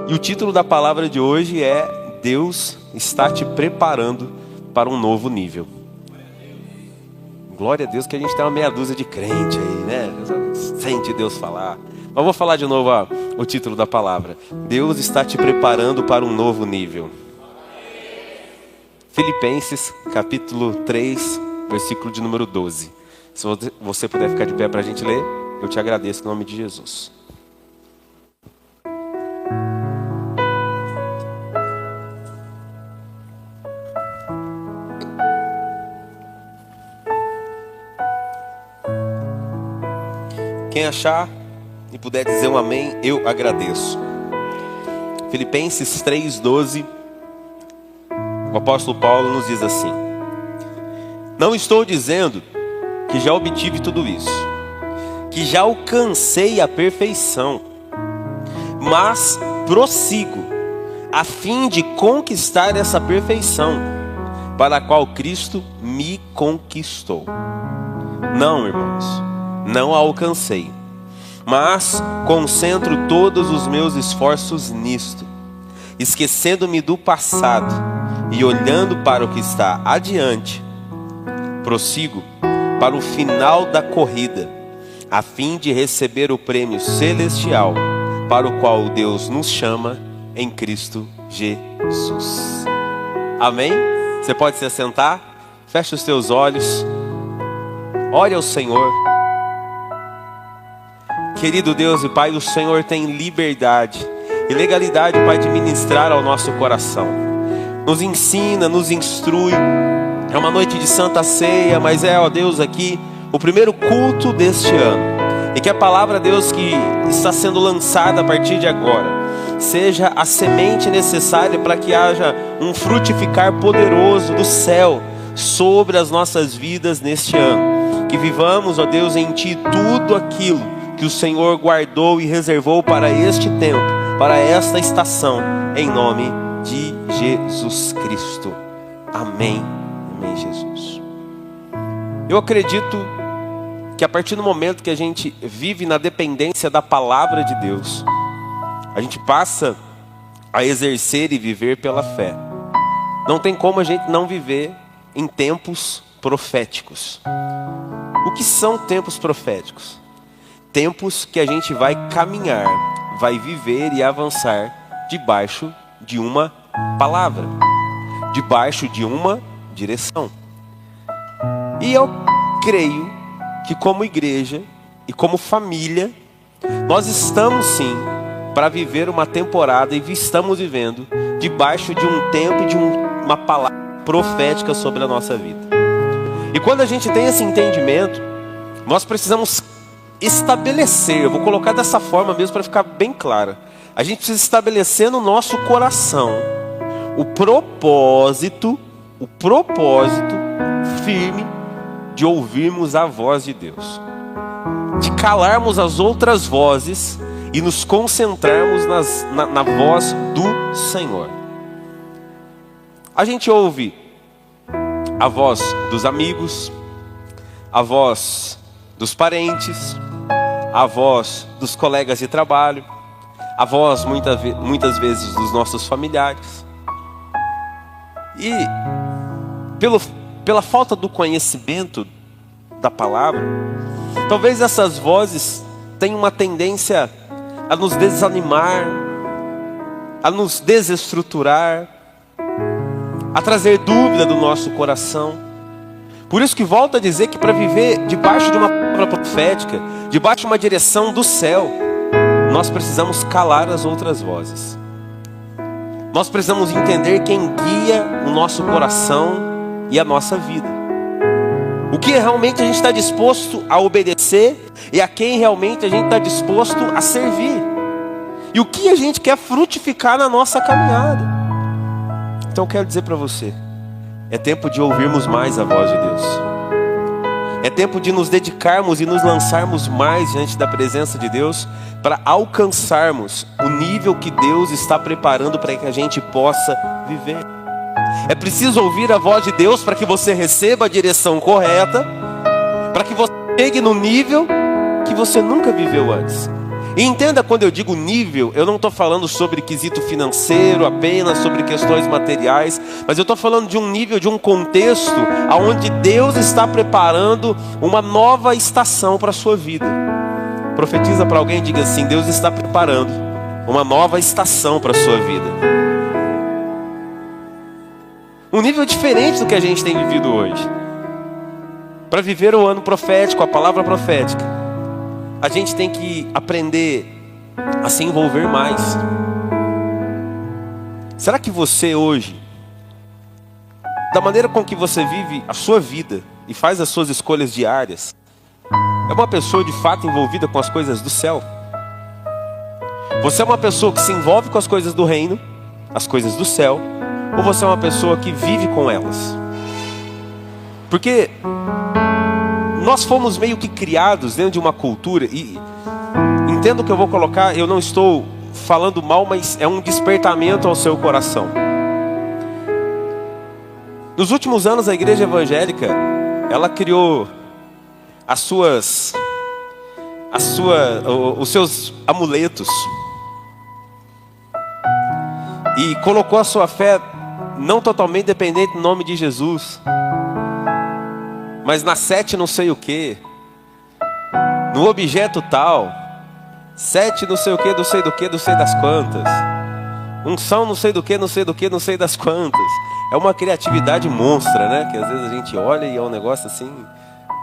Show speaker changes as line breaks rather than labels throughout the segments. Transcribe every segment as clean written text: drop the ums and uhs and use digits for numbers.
E o título da palavra de hoje é Deus está te preparando para um novo nível. Glória a Deus que a gente tem uma meia dúzia de crente aí, né? Sente Deus falar. Mas vou falar de novo o título da palavra. Deus está te preparando para um novo nível. Filipenses capítulo 3, versículo de número 12. Se você puder ficar de pé para a gente ler, eu te agradeço em nome de Jesus. Quem achar e puder dizer um amém, eu agradeço. Filipenses 3:12, o apóstolo Paulo nos diz assim: não estou dizendo que já obtive tudo isso, que já alcancei a perfeição, mas prossigo a fim de conquistar essa perfeição para a qual Cristo me conquistou. Não, irmãos, não a alcancei, mas concentro todos os meus esforços nisto, esquecendo-me do passado e olhando para o que está adiante. Prossigo para o final da corrida, a fim de receber o prêmio celestial para o qual Deus nos chama em Cristo Jesus. Amém? Você pode se assentar, feche os teus olhos, ore ao Senhor. Querido Deus e Pai, o Senhor tem liberdade e legalidade, Pai, de ministrar ao nosso coração. Nos ensina, nos instrui. É uma noite de Santa Ceia, mas ó Deus, aqui o primeiro culto deste ano. E que a palavra, Deus, que está sendo lançada a partir de agora, seja a semente necessária para que haja um frutificar poderoso do céu sobre as nossas vidas neste ano. Que vivamos, ó Deus, em Ti tudo aquilo que o Senhor guardou e reservou para este tempo, para esta estação, em nome de Jesus Cristo. Amém. Amém, Jesus. Eu acredito que a partir do momento que a gente vive na dependência da palavra de Deus, a gente passa a exercer e viver pela fé. Não tem como a gente não viver em tempos proféticos. O que são tempos proféticos? Tempos que a gente vai caminhar, vai viver e avançar debaixo de uma palavra, debaixo de uma direção. E eu creio que como igreja e como família, nós estamos sim para viver uma temporada e estamos vivendo debaixo de um tempo e de uma palavra profética sobre a nossa vida. E quando a gente tem esse entendimento, nós precisamos estabelecer, eu vou colocar dessa forma mesmo para ficar bem clara. A gente precisa estabelecer no nosso coração o propósito firme de ouvirmos a voz de Deus, de calarmos as outras vozes e nos concentrarmos na voz do Senhor. A gente ouve a voz dos amigos, a voz dos parentes, a voz dos colegas de trabalho, a voz muitas vezes dos nossos familiares. E pela falta do conhecimento da palavra, talvez essas vozes tenham uma tendência a nos desanimar, a nos desestruturar, a trazer dúvida do nosso coração. Por isso que volto a dizer que para viver debaixo de uma palavra profética, debaixo de uma direção do céu, nós precisamos calar as outras vozes. Nós precisamos entender quem guia o nosso coração e a nossa vida. O que realmente a gente está disposto a obedecer e a quem realmente a gente está disposto a servir. E o que a gente quer frutificar na nossa caminhada. Então eu quero dizer para você, é tempo de ouvirmos mais a voz de Deus. É tempo de nos dedicarmos e nos lançarmos mais diante da presença de Deus para alcançarmos o nível que Deus está preparando para que a gente possa viver. É preciso ouvir a voz de Deus para que você receba a direção correta, para que você chegue no nível que você nunca viveu antes. E entenda, quando eu digo nível, eu não estou falando sobre quesito financeiro, apenas sobre questões materiais, mas eu estou falando de um nível, de um contexto onde Deus está preparando uma nova estação para a sua vida. Profetiza para alguém e diga assim: Deus está preparando uma nova estação para a sua vida. Um nível diferente do que a gente tem vivido hoje. Para viver o ano profético, a palavra profética, a gente tem que aprender a se envolver mais. Será que você hoje, da maneira com que você vive a sua vida e faz as suas escolhas diárias, é uma pessoa de fato envolvida com as coisas do céu? Você é uma pessoa que se envolve com as coisas do reino, as coisas do céu, ou você é uma pessoa que vive com elas? Porque nós fomos meio que criados dentro de uma cultura, e entendo o que eu vou colocar, eu não estou falando mal, mas é um despertamento ao seu coração. Nos últimos anos a igreja evangélica, ela criou os seus amuletos e colocou a sua fé não totalmente dependente do nome de Jesus, mas na 7 não sei o que, no objeto tal, 7 não sei o que, não sei do que, não sei das quantas, unção não sei do que, não sei do que, não sei das quantas. É uma criatividade monstra, né? Que às vezes a gente olha e é um negócio assim.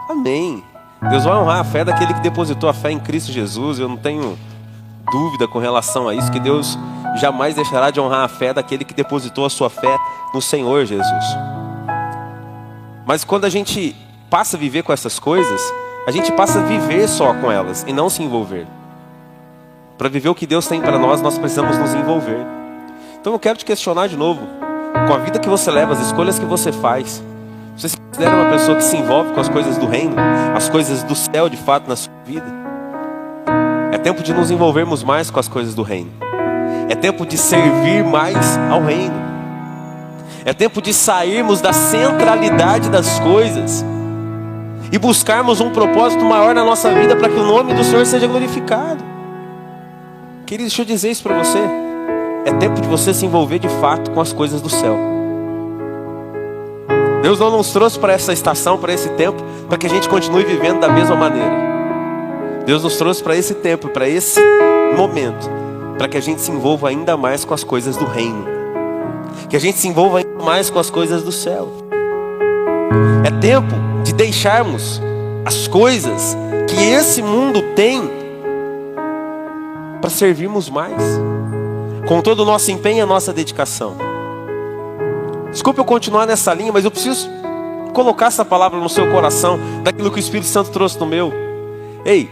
Amém. Deus vai honrar a fé daquele que depositou a fé em Cristo Jesus. Eu não tenho dúvida com relação a isso, que Deus jamais deixará de honrar a fé daquele que depositou a sua fé no Senhor Jesus. Mas quando a gente passa a viver com essas coisas, a gente passa a viver só com elas e não se envolver. Para viver o que Deus tem para nós, nós precisamos nos envolver. Então eu quero te questionar de novo. Com a vida que você leva, as escolhas que você faz, você se considera uma pessoa que se envolve com as coisas do reino, as coisas do céu de fato na sua vida? É tempo de nos envolvermos mais com as coisas do reino. É tempo de servir mais ao reino. É tempo de sairmos da centralidade das coisas e buscarmos um propósito maior na nossa vida para que o nome do Senhor seja glorificado. Querido, deixa eu dizer isso para você. É tempo de você se envolver de fato com as coisas do céu. Deus não nos trouxe para essa estação, para esse tempo, para que a gente continue vivendo da mesma maneira. Deus nos trouxe para esse tempo, para esse momento, para que a gente se envolva ainda mais com as coisas do reino. Que a gente se envolva ainda mais com as coisas do céu. É tempo de deixarmos as coisas que esse mundo tem para servirmos mais, com todo o nosso empenho e a nossa dedicação. Desculpe eu continuar nessa linha, mas eu preciso colocar essa palavra no seu coração, daquilo que o Espírito Santo trouxe no meu. Ei,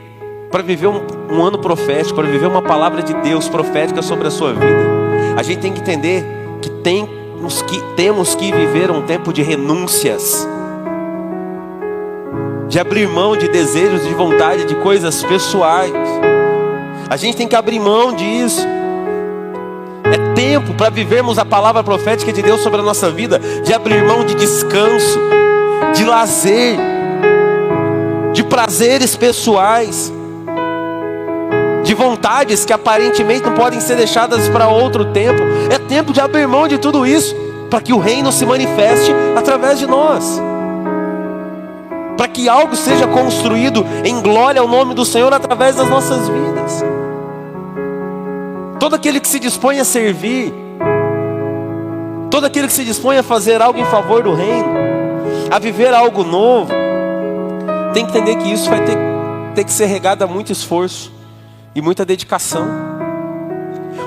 para viver um ano profético, para viver uma palavra de Deus profética sobre a sua vida, a gente tem que entender que temos que viver um tempo de renúncias, de abrir mão de desejos, de vontade, de coisas pessoais. A gente tem que abrir mão disso. É tempo para vivermos a palavra profética de Deus sobre a nossa vida, de abrir mão de descanso, de lazer, de prazeres pessoais, de vontades que aparentemente não podem ser deixadas para outro tempo. É tempo de abrir mão de tudo isso, para que o reino se manifeste através de nós, para que algo seja construído em glória ao nome do Senhor através das nossas vidas. Todo aquele que se dispõe a servir, todo aquele que se dispõe a fazer algo em favor do reino, a viver algo novo, tem que entender que isso vai ter que ser regado a muito esforço e muita dedicação.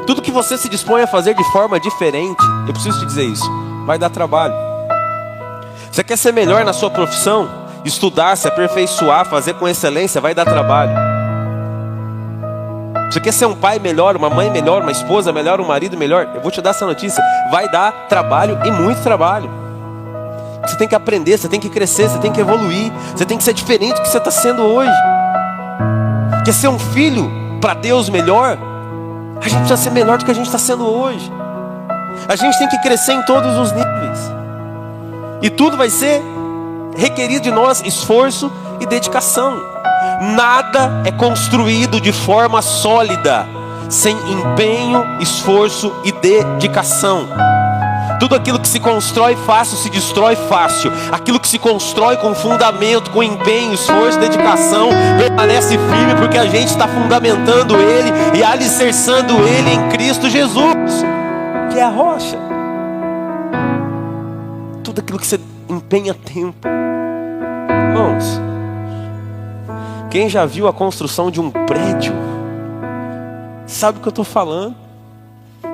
Tudo que você se dispõe a fazer de forma diferente, eu preciso te dizer isso, vai dar trabalho. Você quer ser melhor na sua profissão? Estudar, se aperfeiçoar, fazer com excelência, vai dar trabalho. Você quer ser um pai melhor, uma mãe melhor, uma esposa melhor, um marido melhor? Eu vou te dar essa notícia, vai dar trabalho e muito trabalho. Você tem que aprender, você tem que crescer, você tem que evoluir, você tem que ser diferente do que você está sendo hoje. Quer ser um filho para Deus melhor? A gente precisa ser melhor do que a gente está sendo hoje. A gente tem que crescer em todos os níveis. E tudo vai ser requerido de nós esforço e dedicação. Nada é construído de forma sólida sem empenho, esforço e dedicação. Tudo aquilo que se constrói fácil se destrói fácil. Aquilo que se constrói com fundamento, com empenho, esforço, dedicação, permanece firme, porque a gente está fundamentando ele e alicerçando ele em Cristo Jesus, que é a rocha. Tudo aquilo que você empenha tempo. Irmãos, quem já viu a construção de um prédio sabe o que eu estou falando.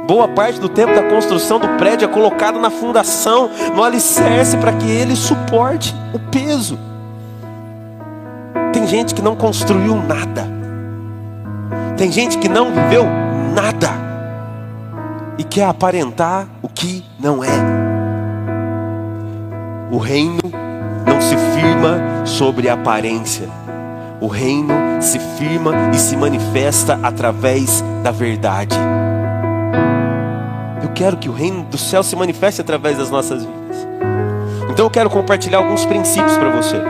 Boa parte do tempo da construção do prédio é colocado na fundação, no alicerce, para que ele suporte o peso. Tem gente que não construiu nada. Tem gente que não viveu nada e quer aparentar o que não é. O reino não se firma sobre a aparência. O reino se firma e se manifesta através da verdade. Eu quero que o reino do céu se manifeste através das nossas vidas. Então eu quero compartilhar alguns princípios para você.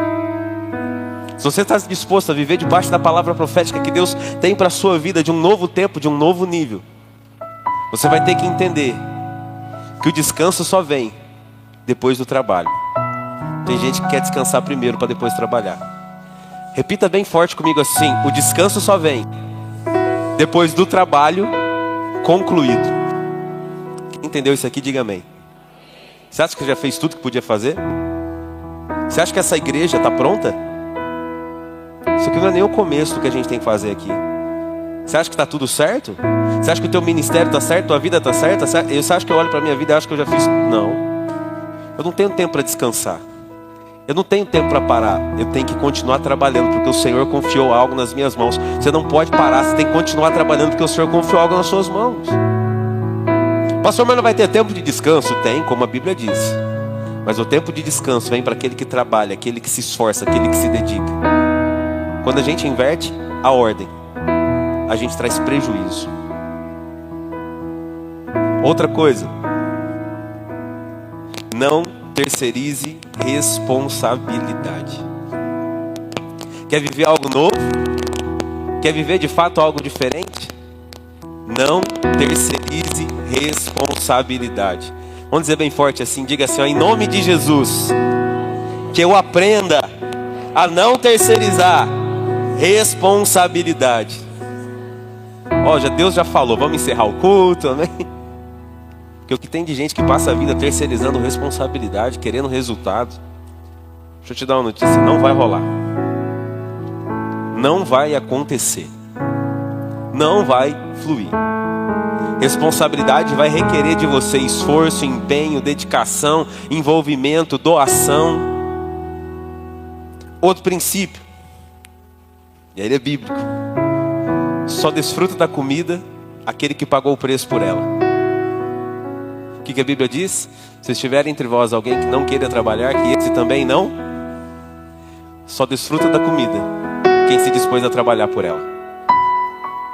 Se você está disposto a viver debaixo da palavra profética que Deus tem para a sua vida, de um novo tempo, de um novo nível, você vai ter que entender que o descanso só vem depois do trabalho. Tem gente que quer descansar primeiro para depois trabalhar. Repita bem forte comigo assim: o descanso só vem depois do trabalho concluído. Quem entendeu isso aqui, diga amém. Você acha que já fez tudo que podia fazer? Você acha que essa igreja está pronta? Isso aqui não é nem o começo do que a gente tem que fazer aqui. Você acha que está tudo certo? Você acha que o teu ministério está certo? Tua vida está certa? Você acha que eu olho para a minha vida e acho que eu já fiz? Não. Eu não tenho tempo para descansar. Eu não tenho tempo para parar. Eu tenho que continuar trabalhando, porque o Senhor confiou algo nas minhas mãos. Você não pode parar, você tem que continuar trabalhando, porque o Senhor confiou algo nas suas mãos. Pastor, mas não vai ter tempo de descanso? Tem, como a Bíblia diz. Mas o tempo de descanso vem para aquele que trabalha, aquele que se esforça, aquele que se dedica. Quando a gente inverte a ordem, a gente traz prejuízo. Outra coisa: não terceirize responsabilidade. Quer viver algo novo? Quer viver de fato algo diferente? Não terceirize responsabilidade. Vamos dizer bem forte assim, diga assim, ó, em nome de Jesus, que eu aprenda a não terceirizar responsabilidade. Ó, Deus já falou, vamos encerrar o culto, amém? Porque o que tem de gente que passa a vida terceirizando responsabilidade, querendo resultado. Deixa eu te dar uma notícia, não vai rolar. Não vai acontecer. Não vai fluir. Responsabilidade vai requerer de você esforço, empenho, dedicação, envolvimento, doação. Outro princípio, e ele é bíblico: só desfruta da comida aquele que pagou o preço por ela. O que a Bíblia diz? Se estiver entre vós alguém que não queira trabalhar, que esse também não. Só desfruta da comida quem se dispôs a trabalhar por ela.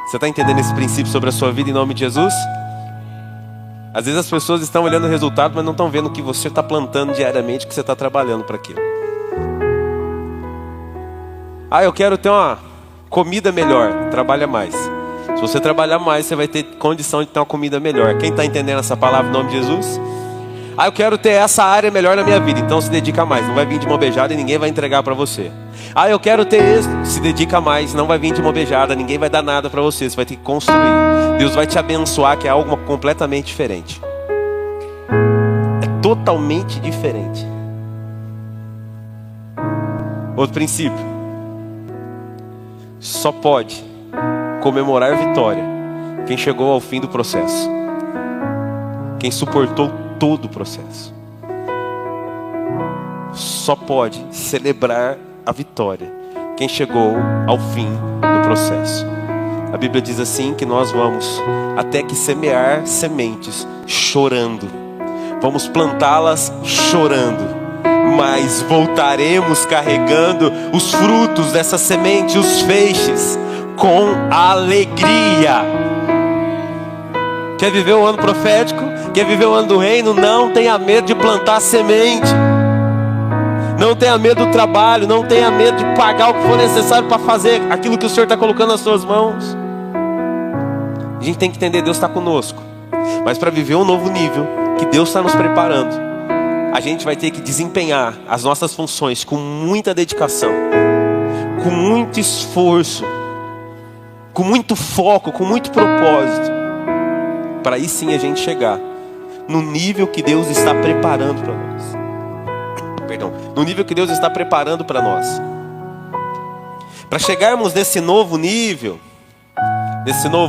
Você está entendendo esse princípio sobre a sua vida em nome de Jesus? Às vezes as pessoas estão olhando o resultado, mas não estão vendo o que você está plantando diariamente, que você está trabalhando para aquilo. Ah, eu quero ter uma comida melhor. Trabalha mais. Se você trabalhar mais, você vai ter condição de ter uma comida melhor. Quem está entendendo essa palavra em nome de Jesus? Ah, eu quero ter essa área melhor na minha vida. Então se dedica mais. Não vai vir de mão beijada e ninguém vai entregar para você. Ah, eu quero ter isso. Se dedica mais. Não vai vir de mão beijada. Ninguém vai dar nada para você. Você vai ter que construir. Deus vai te abençoar, que é algo completamente diferente. É totalmente diferente. Outro princípio: só pode comemorar vitória quem chegou ao fim do processo. Quem suportou todo o processo. Só pode celebrar a vitória quem chegou ao fim do processo. A Bíblia diz assim, que nós vamos até que semear sementes chorando. Vamos plantá-las chorando, mas voltaremos carregando os frutos dessa semente, os feixes, com alegria. Quer viver o ano profético? Quer viver o ano do reino? Não tenha medo de plantar semente. Não tenha medo do trabalho, não tenha medo de pagar o que for necessário para fazer aquilo que o Senhor está colocando nas suas mãos. A gente tem que entender, Deus está conosco. Mas para viver um novo nível que Deus está nos preparando, a gente vai ter que desempenhar as nossas funções com muita dedicação, com muito esforço, com muito foco, com muito propósito, para aí sim a gente chegar no nível que Deus está preparando para nós. No nível que Deus está preparando para nós. Para chegarmos nesse novo nível,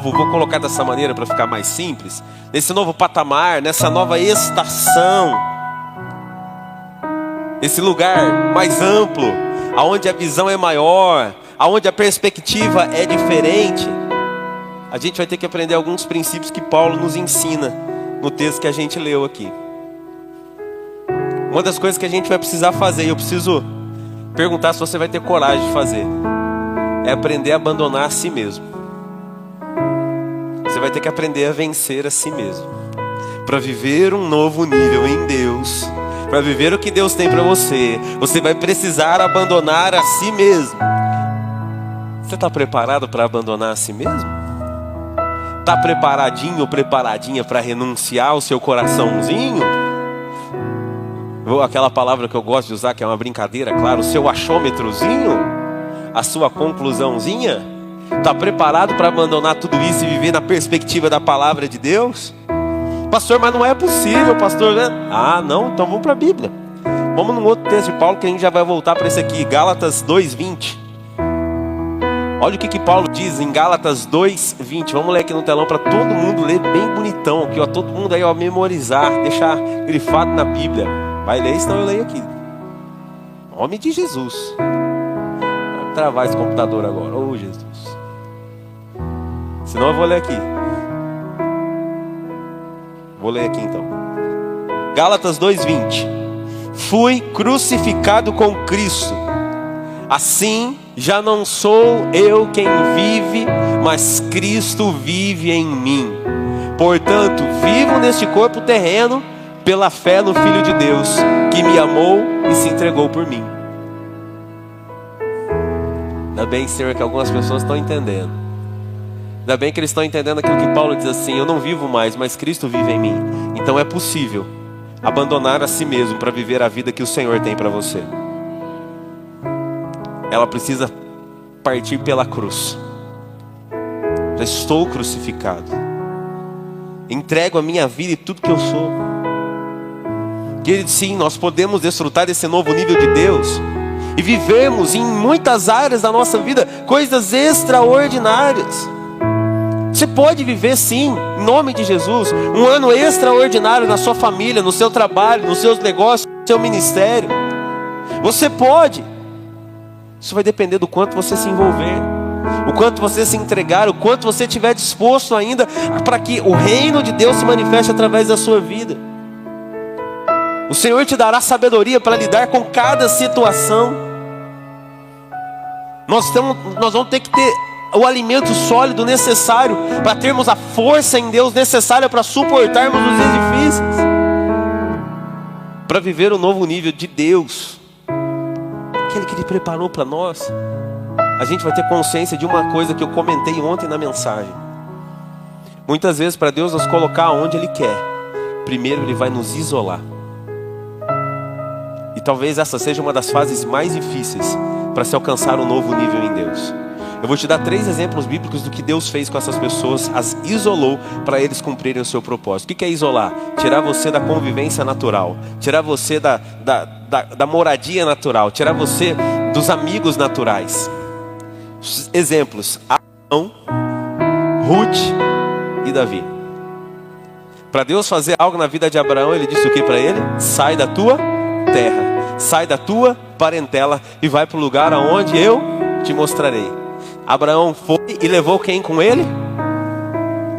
vou colocar dessa maneira para ficar mais simples, nesse novo patamar, nessa nova estação, esse lugar mais amplo, aonde a visão é maior, aonde a perspectiva é diferente, a gente vai ter que aprender alguns princípios que Paulo nos ensina no texto que a gente leu aqui. Uma das coisas que a gente vai precisar fazer, e eu preciso perguntar se você vai ter coragem de fazer, é aprender a abandonar a si mesmo. Você vai ter que aprender a vencer a si mesmo, para viver um novo nível em Deus, para viver o que Deus tem para você. Você vai precisar abandonar a si mesmo. Você está preparado para abandonar a si mesmo? Está preparadinho ou preparadinha para renunciar ao seu coraçãozinho? Aquela palavra que eu gosto de usar, que é uma brincadeira, claro, o seu achômetrozinho, a sua conclusãozinha. Está preparado para abandonar tudo isso e viver na perspectiva da palavra de Deus? Pastor, mas não é possível, pastor, né? Ah, não? Então vamos para a Bíblia. Vamos num outro texto de Paulo que a gente já vai voltar para esse aqui, Gálatas 2:20. Olha o que Paulo diz em Gálatas 2:20. Vamos ler aqui no telão para todo mundo ler bem bonitão aqui, ó, todo mundo aí, ó, memorizar, deixar grifado na Bíblia. Vai ler, senão eu leio aqui. Em nome de Jesus. Vai travar esse computador agora. Oh, Jesus. Senão eu vou ler aqui. Vou ler aqui então. Gálatas 2:20. Fui crucificado com Cristo. Assim, já não sou eu quem vive, mas Cristo vive em mim. Portanto, vivo neste corpo terreno pela fé no Filho de Deus, que me amou e se entregou por mim. Ainda bem, Senhor, que algumas pessoas estão entendendo. Ainda bem que eles estão entendendo aquilo que Paulo diz assim: eu não vivo mais, mas Cristo vive em mim. Então é possível abandonar a si mesmo para viver a vida que o Senhor tem para você. Ela precisa partir pela cruz. Já estou crucificado. Entrego a minha vida e tudo que eu sou. Querido, sim, nós podemos desfrutar desse novo nível de Deus e vivemos em muitas áreas da nossa vida coisas extraordinárias. Você pode viver sim, em nome de Jesus, um ano extraordinário na sua família, no seu trabalho, nos seus negócios, no seu ministério. Você pode. Isso vai depender do quanto você se envolver, o quanto você se entregar, o quanto você estiver disposto ainda para que o reino de Deus se manifeste através da sua vida. O Senhor te dará sabedoria para lidar com cada situação. Nós vamos ter que ter o alimento sólido necessário para termos a força em Deus necessária para suportarmos os difíceis, para viver o novo nível de Deus, aquele que Ele preparou para nós. A gente vai ter consciência de uma coisa que eu comentei ontem na mensagem. Muitas vezes, para Deus nos colocar onde Ele quer, primeiro Ele vai nos isolar. E talvez essa seja uma das fases mais difíceis para se alcançar um novo nível em Deus. Eu vou te dar 3 exemplos bíblicos do que Deus fez com essas pessoas, as isolou para eles cumprirem o seu propósito. O que é isolar? Tirar você da convivência natural, tirar você da moradia natural, tirar você dos amigos naturais. Exemplos: Abraão, Ruth e Davi. Para Deus fazer algo na vida de Abraão, Ele disse o que para ele? Sai da tua terra, sai da tua parentela e vai para o lugar aonde eu te mostrarei. Abraão foi e levou quem com ele?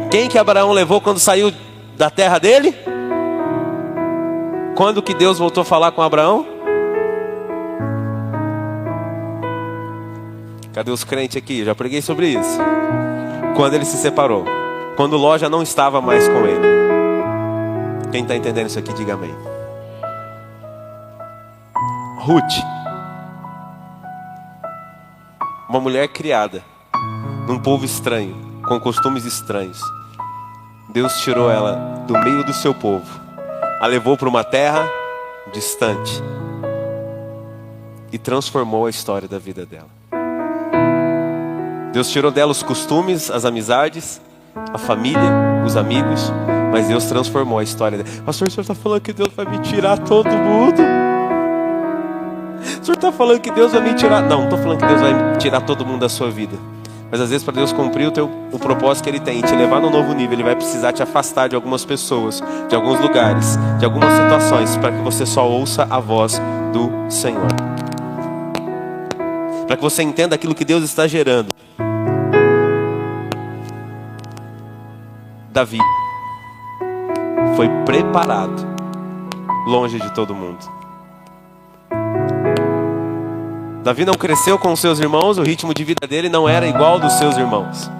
Quem que Abraão levou quando saiu da terra dele? Quando que Deus voltou a falar com Abraão? Cadê os crentes aqui? Já preguei sobre isso. Quando ele se separou, quando Ló já não estava mais com ele. Quem está entendendo isso aqui, diga amém. Ruth, uma mulher criada num povo estranho, com costumes estranhos. Deus tirou ela do meio do seu povo, a levou para uma terra distante e transformou a história da vida dela. Deus tirou dela os costumes, as amizades, a família, os amigos, mas Deus transformou a história dela. Pastor, o senhor está falando que Deus vai me tirar todo mundo? O senhor está falando que Deus vai me tirar? Não, não estou falando que Deus vai tirar todo mundo da sua vida. Mas às vezes, para Deus cumprir o propósito que Ele tem e te levar num novo nível, Ele vai precisar te afastar de algumas pessoas, de alguns lugares, de algumas situações, para que você só ouça a voz do Senhor. Para que você entenda aquilo que Deus está gerando. Davi foi preparado longe de todo mundo. Davi não cresceu com os seus irmãos, o ritmo de vida dele não era igual ao dos seus irmãos.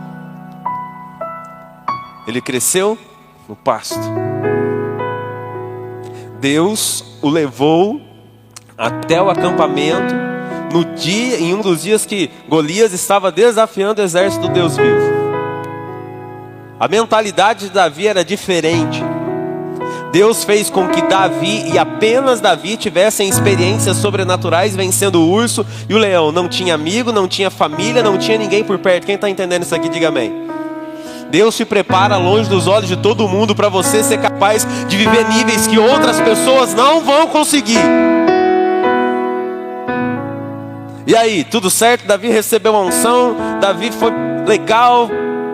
Ele cresceu no pasto. Deus o levou até o acampamento em um dos dias que Golias estava desafiando o exército do Deus vivo. A mentalidade de Davi era diferente. Deus fez com que Davi e apenas Davi tivessem experiências sobrenaturais vencendo o urso e o leão. Não tinha amigo, não tinha família, não tinha ninguém por perto. Quem está entendendo isso aqui, diga amém. Deus te prepara longe dos olhos de todo mundo para você ser capaz de viver níveis que outras pessoas não vão conseguir. E aí, tudo certo? Davi recebeu a unção, Davi foi legal,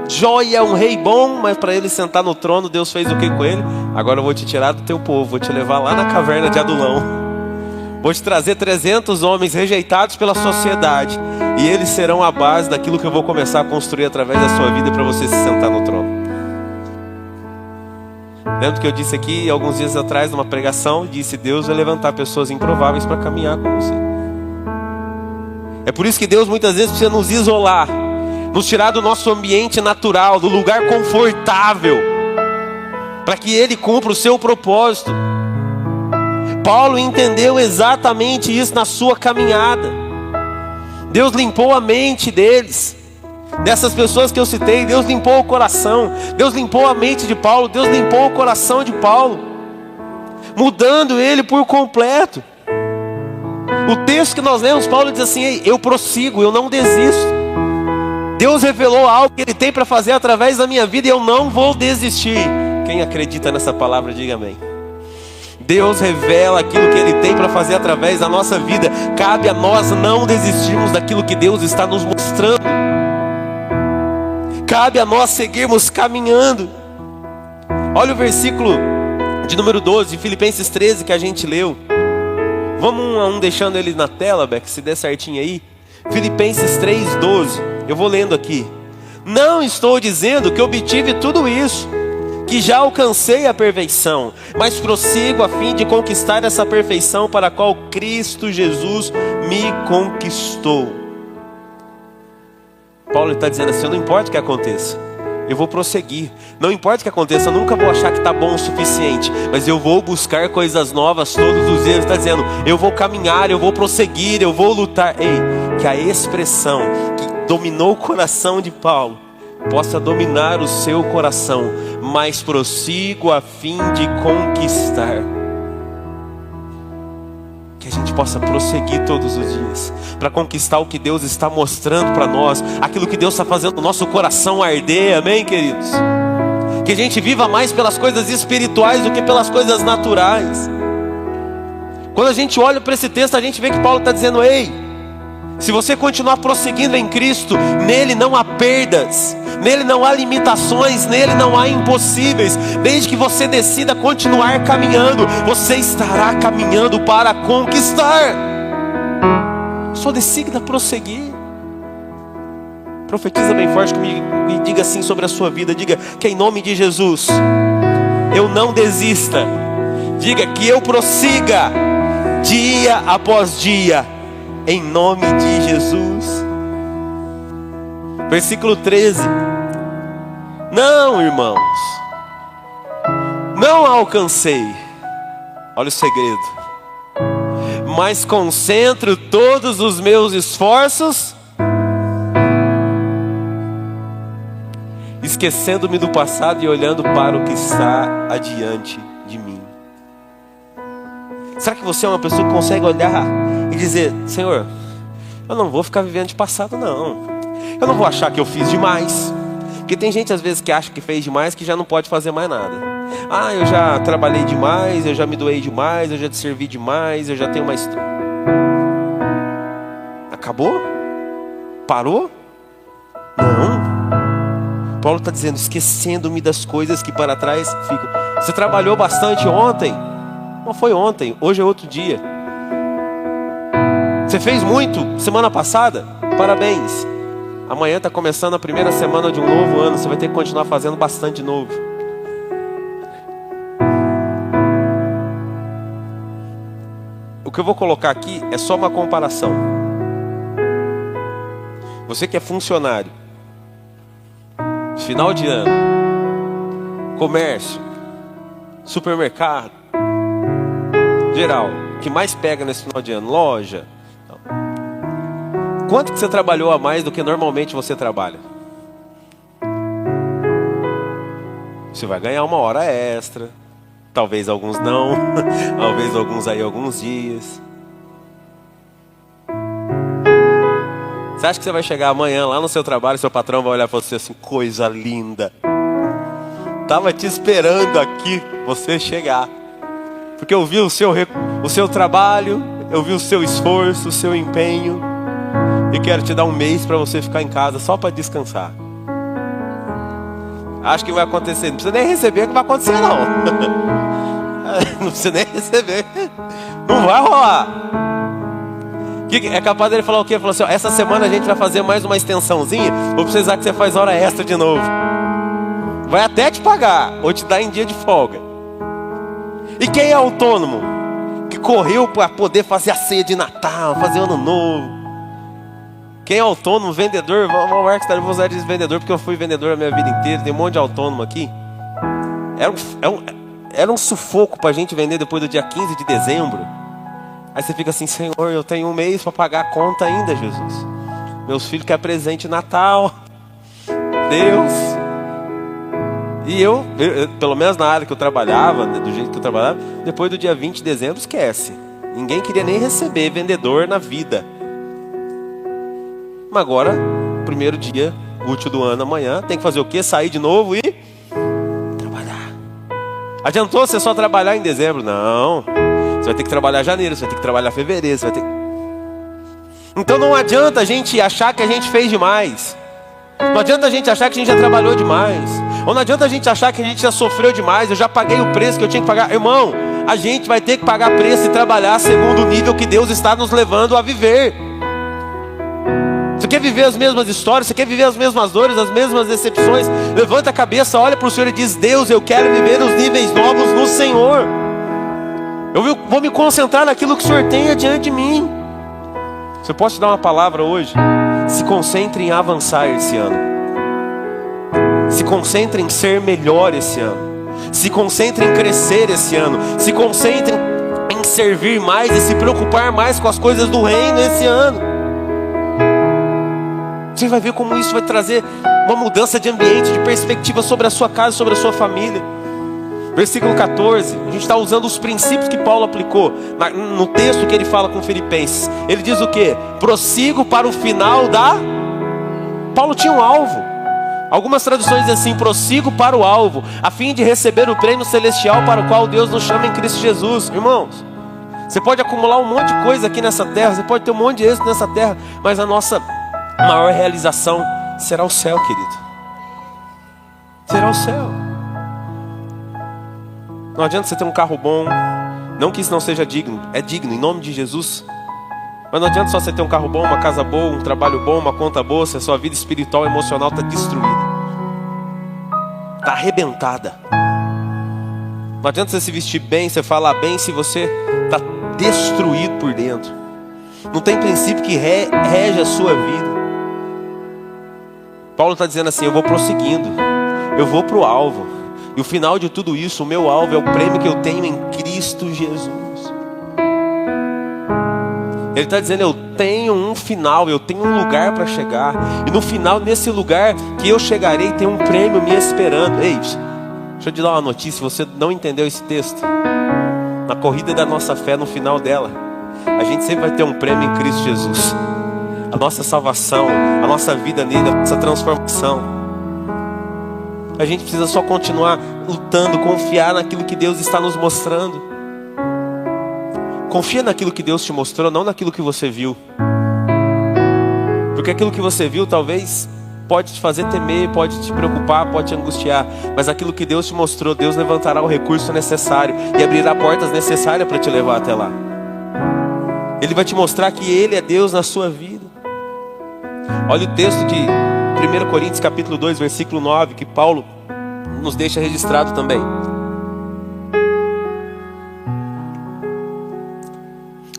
joia, um rei bom, mas para ele sentar no trono, Deus fez o que com ele? Agora eu vou te tirar do teu povo, vou te levar lá na caverna de Adulão. Vou te trazer 300 homens rejeitados pela sociedade. E eles serão a base daquilo que eu vou começar a construir através da sua vida para você se sentar no trono. Lembra que eu disse aqui alguns dias atrás numa pregação? Disse: Deus vai levantar pessoas improváveis para caminhar com você. É por isso que Deus muitas vezes precisa nos isolar, nos tirar do nosso ambiente natural, do lugar confortável, para que Ele cumpra o seu propósito. Paulo entendeu exatamente isso na sua caminhada. Deus limpou a mente deles, dessas pessoas que eu citei. Deus limpou o coração, Deus limpou a mente de Paulo, Deus limpou o coração de Paulo, mudando ele por completo. O texto que nós lemos, Paulo diz assim: Ei, eu prossigo, eu não desisto. Deus revelou algo que Ele tem para fazer através da minha vida e eu não vou desistir. Quem acredita nessa palavra, diga amém. Deus revela aquilo que Ele tem para fazer através da nossa vida. Cabe a nós não desistirmos daquilo que Deus está nos mostrando. Cabe a nós seguirmos caminhando. Olha o versículo de número 12, Filipenses 13, que a gente leu. Vamos um a um deixando ele na tela, Beck, se der certinho aí. Filipenses 3, 12. Eu vou lendo aqui. Não estou dizendo que obtive tudo isso, que já alcancei a perfeição, mas prossigo a fim de conquistar essa perfeição para a qual Cristo Jesus me conquistou. Paulo está dizendo assim: não importa o que aconteça, eu vou prosseguir. Não importa o que aconteça, eu nunca vou achar que está bom o suficiente, mas eu vou buscar coisas novas todos os dias. Ele está dizendo: eu vou caminhar, eu vou prosseguir, eu vou lutar. Ei, que a expressão que dominou o coração de Paulo possa dominar o seu coração. Mas prossigo a fim de conquistar. Que a gente possa prosseguir todos os dias para conquistar o que Deus está mostrando para nós, aquilo que Deus está fazendo o nosso coração arder. Amém, queridos? Que a gente viva mais pelas coisas espirituais do que pelas coisas naturais. Quando a gente olha para esse texto, a gente vê que Paulo está dizendo: ei, se você continuar prosseguindo em Cristo, nele não há perdas, nele não há limitações, nele não há impossíveis. Desde que você decida continuar caminhando, você estará caminhando para conquistar. Só decida prosseguir. Profetiza bem forte comigo e diga assim sobre a sua vida. Diga que em nome de Jesus eu não desista. Diga que eu prossiga dia após dia, em nome de Jesus. Versículo 13. Não, irmãos, não alcancei. Olha o segredo. mas concentro todos os meus esforços, esquecendo-me do passado e olhando para o que está adiante de mim. Será que você é uma pessoa que consegue olhar e dizer: Senhor, eu não vou ficar vivendo de passado não. Eu não vou achar que eu fiz demais. Porque tem gente às vezes que acha que fez demais, que já não pode fazer mais nada. Ah, eu já trabalhei demais, eu já me doei demais, eu já te servi demais, eu já tenho uma história. Acabou? Parou? Não. Paulo está dizendo: esquecendo-me das coisas que para trás ficam. Você trabalhou bastante ontem? Não foi ontem, hoje é outro dia. Você fez muito semana passada? Parabéns. Amanhã está começando a primeira semana de um novo ano. Você vai ter que continuar fazendo bastante de novo. O que eu vou colocar aqui é só uma comparação. Você que é funcionário, final de ano, comércio, supermercado, geral, o que mais pega nesse final de ano? Loja. Quanto que você trabalhou a mais do que normalmente você trabalha? Você vai ganhar uma hora extra. Talvez alguns não. Talvez alguns aí alguns dias. Você acha que você vai chegar amanhã lá no seu trabalho e seu patrão vai olhar para você assim: coisa linda, tava te esperando aqui você chegar, porque eu vi o seu trabalho, eu vi o seu esforço, o seu empenho, e quero te dar um mês para você ficar em casa só para descansar. Acho que vai acontecer. Não precisa nem receber, que vai acontecer não. Não precisa nem receber. Não vai rolar. É capaz dele falar o quê? Ele falou assim: ó, essa semana a gente vai fazer mais uma extensãozinha. Vou precisar que você faz hora extra de novo. Vai até te pagar, ou te dar em dia de folga. E quem é autônomo? Que correu para poder fazer a ceia de Natal, fazer o ano novo. Quem é autônomo, vendedor, eu vou usar de vendedor porque eu fui vendedor a minha vida inteira. Tem um monte de autônomo aqui. Era um sufoco para a gente vender depois do dia 15 de dezembro. Aí você fica assim: Senhor, eu tenho um mês para pagar a conta ainda, Jesus. Meus filhos querem presente de Natal. Deus. E eu, pelo menos na área que eu trabalhava, do jeito que eu trabalhava, depois do dia 20 de dezembro, esquece. Ninguém queria nem receber vendedor na vida. Mas agora, primeiro dia útil do ano, amanhã, tem que fazer o quê? Sair de novo e trabalhar. Adiantou você só trabalhar em dezembro? Não. Você vai ter que trabalhar em janeiro, você vai ter que trabalhar em fevereiro, você vai ter... Então não adianta a gente achar que a gente fez demais. Não adianta a gente achar que a gente já trabalhou demais. Ou não adianta a gente achar que a gente já sofreu demais. Eu já paguei o preço que eu tinha que pagar. Irmão, a gente vai ter que pagar preço e trabalhar segundo o nível que Deus está nos levando a viver. Você quer viver as mesmas histórias? Você quer viver as mesmas dores, as mesmas decepções? Levanta a cabeça, olha para o Senhor e diz: Deus, eu quero viver os níveis novos no Senhor. Eu vou me concentrar naquilo que o Senhor tem adiante de mim. Você pode te dar uma palavra hoje? Se concentre em avançar esse ano. Se concentre em ser melhor esse ano. Se concentre em crescer esse ano. Se concentre em servir mais e se preocupar mais com as coisas do reino esse ano. Você vai ver como isso vai trazer uma mudança de ambiente, de perspectiva sobre a sua casa, sobre a sua família. Versículo 14, a gente está usando os princípios que Paulo aplicou no texto que ele fala com Filipenses. Ele diz o quê? Prossigo para o final da... Paulo tinha um alvo. Algumas traduções dizem assim: prossigo para o alvo, a fim de receber o prêmio celestial para o qual Deus nos chama em Cristo Jesus. Irmãos, você pode acumular um monte de coisa aqui nessa terra, você pode ter um monte de êxito nessa terra, mas a nossa maior realização será o céu, querido. Será o céu. Não adianta você ter um carro bom. Não que isso não seja digno. É digno, em nome de Jesus. Mas não adianta só você ter um carro bom, uma casa boa, um trabalho bom, uma conta boa, se a sua vida espiritual e emocional está destruída, está arrebentada. Não adianta você se vestir bem, você falar bem, se você está destruído por dentro. Não tem princípio que rege a sua vida. Paulo está dizendo assim: eu vou prosseguindo, eu vou para o alvo. E o final de tudo isso, o meu alvo é o prêmio que eu tenho em Cristo Jesus. Ele está dizendo, eu tenho um final, eu tenho um lugar para chegar. E no final, nesse lugar que eu chegarei, tem um prêmio me esperando. Ei, deixa eu te dar uma notícia, se você não entendeu esse texto. Na corrida da nossa fé, no final dela, a gente sempre vai ter um prêmio em Cristo Jesus. A nossa salvação, a nossa vida nele, a nossa transformação. A gente precisa só continuar lutando, confiar naquilo que Deus está nos mostrando. Confia naquilo que Deus te mostrou, não naquilo que você viu. Porque aquilo que você viu talvez pode te fazer temer, pode te preocupar, pode te angustiar. Mas aquilo que Deus te mostrou, Deus levantará o recurso necessário e abrirá portas necessárias para te levar até lá. Ele vai te mostrar que Ele é Deus na sua vida. Olha o texto de 1 Coríntios capítulo 2, versículo 9, que Paulo nos deixa registrado também.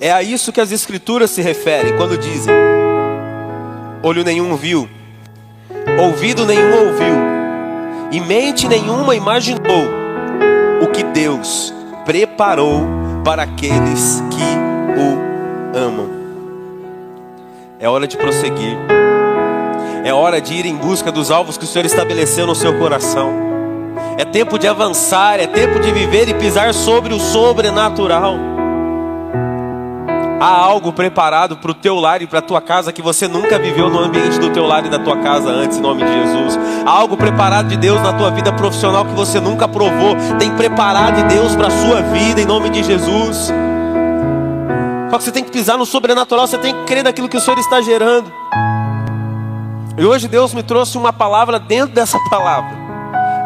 É a isso que as Escrituras se referem quando dizem: olho nenhum viu, ouvido nenhum ouviu, e mente nenhuma imaginou o que Deus preparou para aqueles que o amam. É hora de prosseguir. É hora de ir em busca dos alvos que o Senhor estabeleceu no seu coração. É tempo de avançar, é tempo de viver e pisar sobre o sobrenatural. Há algo preparado para o teu lar e para a tua casa que você nunca viveu no ambiente do teu lar e da tua casa antes, em nome de Jesus. Há algo preparado de Deus na tua vida profissional que você nunca provou. Tem preparado de Deus para a sua vida, em nome de Jesus. Só que você tem que pisar no sobrenatural, você tem que crer naquilo que o Senhor está gerando. E hoje Deus me trouxe uma palavra dentro dessa palavra.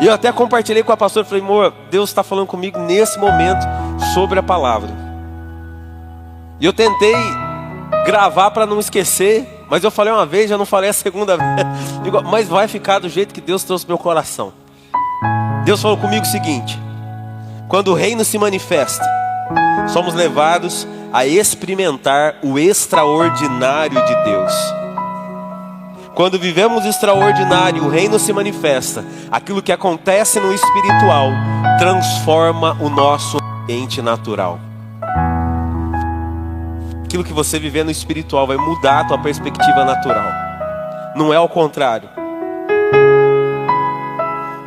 E eu até compartilhei com a pastora, falei, amor, Deus está falando comigo nesse momento sobre a palavra. E eu tentei gravar para não esquecer, mas eu falei uma vez, já não falei a segunda vez. Mas vai ficar do jeito que Deus trouxe meu coração. Deus falou comigo o seguinte: quando o reino se manifesta, somos levados a experimentar o extraordinário de Deus. Quando vivemos o extraordinário, o reino se manifesta. Aquilo que acontece no espiritual transforma o nosso ambiente natural. Aquilo que você viver no espiritual vai mudar a tua perspectiva natural. Não é ao contrário.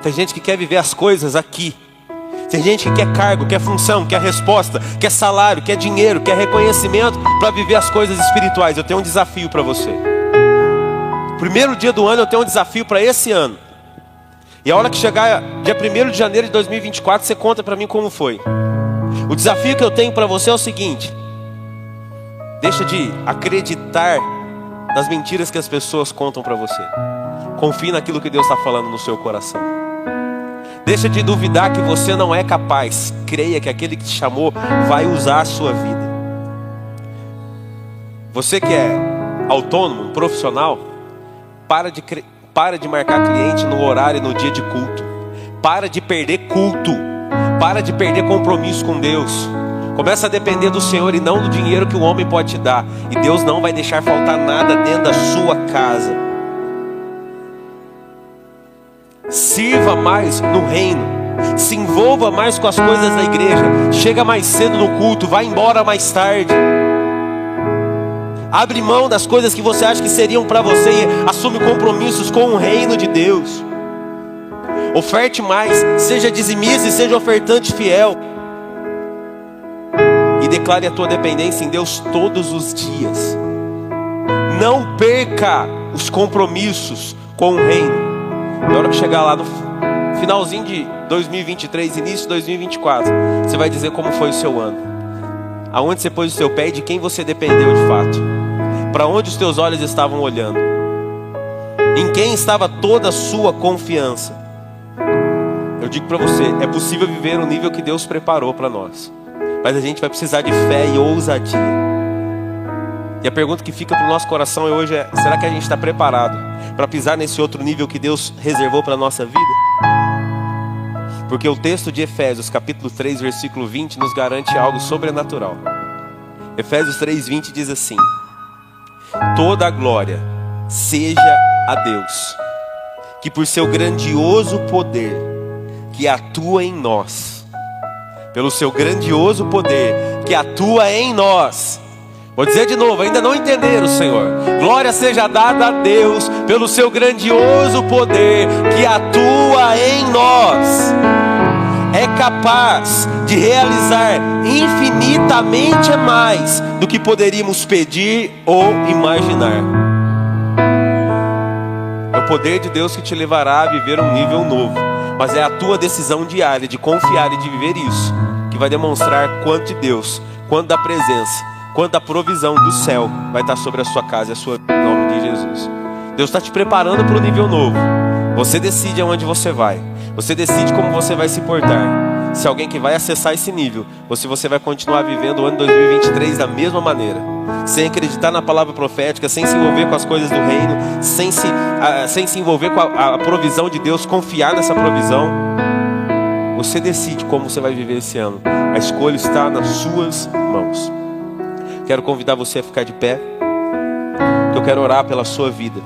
Tem gente que quer viver as coisas aqui. Tem gente que quer cargo, quer função, quer resposta, quer salário, quer dinheiro, quer reconhecimento para viver as coisas espirituais. Eu tenho um desafio para você. Primeiro dia do ano eu tenho um desafio para esse ano. E a hora que chegar dia 1º de janeiro de 2024, você conta para mim como foi. O desafio que eu tenho para você é o seguinte: deixa de acreditar nas mentiras que as pessoas contam para você. Confie naquilo que Deus está falando no seu coração. Deixa de duvidar que você não é capaz. Creia que aquele que te chamou vai usar a sua vida. Você que é autônomo, profissional, para de marcar cliente no horário e no dia de culto. Para de perder culto. Para de perder compromisso com Deus. Começa a depender do Senhor e não do dinheiro que o homem pode te dar. E Deus não vai deixar faltar nada dentro da sua casa. Sirva mais no reino. Se envolva mais com as coisas da igreja. Chega mais cedo no culto, vai embora mais tarde. Abre mão das coisas que você acha que seriam para você e assume compromissos com o reino de Deus. Oferte mais, seja dizimista e seja ofertante fiel. E declare a tua dependência em Deus todos os dias. Não perca os compromissos com o reino. Na hora que chegar lá no finalzinho de 2023, início de 2024, você vai dizer como foi o seu ano. Aonde você pôs o seu pé e de quem você dependeu de fato. Para onde os teus olhos estavam olhando. Em quem estava toda a sua confiança. Eu digo para você, é possível viver o nível que Deus preparou para nós. Mas a gente vai precisar de fé e ousadia. E a pergunta que fica para o nosso coração hoje é: será que a gente está preparado para pisar nesse outro nível que Deus reservou para a nossa vida? Porque o texto de Efésios capítulo 3 versículo 20 nos garante algo sobrenatural. Efésios 3:20 diz assim: toda a glória seja a Deus, que por seu grandioso poder que atua em nós, pelo seu grandioso poder que atua em nós, Vou dizer de novo, ainda não entenderam, Senhor. Glória seja dada a Deus pelo seu grandioso poder que atua em nós. É capaz de realizar infinitamente mais do que poderíamos pedir ou imaginar. É o poder de Deus que te levará a viver um nível novo. Mas é a tua decisão diária de confiar e de viver isso que vai demonstrar quanto de Deus, quanto da presença, quanto da provisão do céu vai estar sobre a sua casa e a sua vida, em nome de Jesus. Deus está te preparando para o nível novo. Você decide aonde você vai. Você decide como você vai se portar. Se alguém que vai acessar esse nível, ou se você vai continuar vivendo o ano 2023 da mesma maneira, sem acreditar na palavra profética, sem se envolver com as coisas do reino, sem se envolver com a provisão de Deus, confiar nessa provisão. Você decide como você vai viver esse ano. A escolha está nas suas mãos. Quero convidar você a ficar de pé, que eu quero orar pela sua vida.